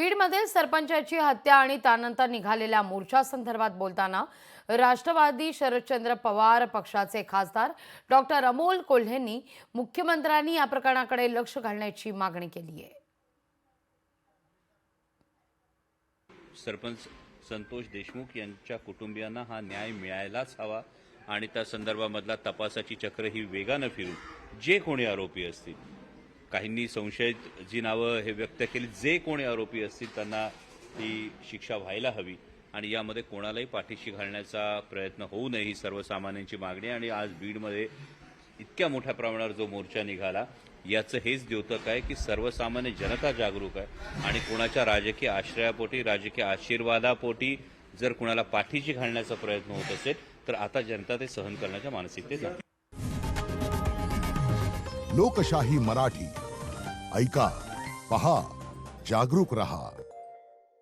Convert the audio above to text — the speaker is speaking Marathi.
बीडमध्ये सरपंचाची हत्या आणि त्यानंतर निघालेल्या मोर्चासंदर्भात बोलताना राष्ट्रवादी शरदचंद्र पवार पक्षाचे खासदार डॉक्टर अमोल कोल्हेंनी मुख्यमंत्र्यांनी या प्रकरणाकडे लक्ष घालण्याची मागणी केली आहे। सरपंच संतोष देशमुख यांच्या कुटुंबियांना हा न्याय मिळायलाच हवा आणि त्या संदर्भामधला तपासाची चक्र ही वेगानं फिरून जे कोणी आरोपी असतील, काहींनी संशयित जी नावं हे व्यक्त केली, जे कोणी आरोपी असतील त्यांना ती शिक्षा व्हायला हवी आणि यामध्ये कोणालाही पाठीशी घालण्याचा प्रयत्न होऊ नये ही सर्वसामान्यांची मागणी। आणि आज बीडमध्ये इतक्या मोठ्या प्रमाणावर जो मोर्चा निघाला याचं हेच द्योतक आहे की सर्वसामान्य जनता जागरूक आहे आणि कोणाच्या राजकीय आश्रयापोटी, राजकीय आशीर्वादापोटी जर कोणाला पाठीशी घालण्याचा प्रयत्न होत असेल तर आता जनता ते सहन करण्याच्या मानसिकतेत नाही। लोकशाही मराठी ऐका, पहा, जागरूक रहा।